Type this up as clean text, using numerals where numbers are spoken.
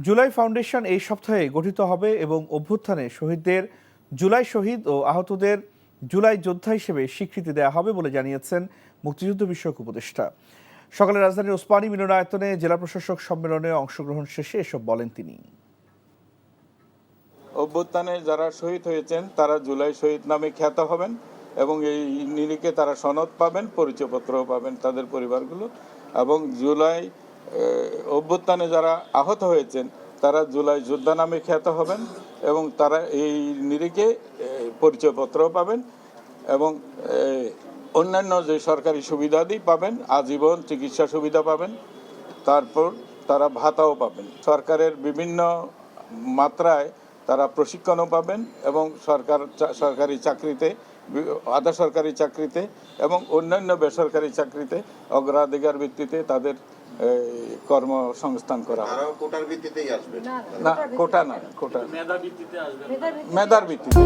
July foundation এই সপ্তাহে গঠিত হবে এবং অভ্যুত্থানে শহীদদের জুলাই শহীদ ও আহতদের জুলাই যোদ্ধা হিসেবে স্বীকৃতি দেওয়া হবে বলে জানিয়েছেন মুক্তিযুদ্ধ বিষয়ক উপদেষ্টা। সকালে রাজধানীর ওসমানী মিলনায়তনে জেলা প্রশাসক সম্মেলনে অংশগ্রহণ শেষে এসব বলেন তিনি। অভ্যুত্থানে যারা শহীদ হয়েছেন তারা জুলাই শহীদ নামে খ্যাত হবেন এবং এই নিরিখে তারা সনদ পাবেন, পরিচয়পত্রও পাবেন তাদের পরিবারগুলো। এবং জুলাই অভ্যুত্থানে যারা আহত হয়েছেন তারা জুলাই যোদ্ধা নামে খ্যাত হবেন এবং তারা এই নিরিখে পরিচয়পত্রও পাবেন এবং অন্যান্য যে সরকারি সুবিধাদি পাবেন, আজীবন চিকিৎসা সুবিধা পাবেন, তারপর তারা ভাতাও পাবেন। সরকারের বিভিন্ন মাত্রায় তারা প্রশিক্ষণও পাবেন এবং সরকারি চাকরিতে, আধা সরকারি চাকরিতে এবং অন্যান্য বেসরকারি চাকরিতে অগ্রাধিকার ভিত্তিতে তাদের কর্মসংস্থান করা হয়। না, কোটা না, কোটা মেধার ভিত্তিতে।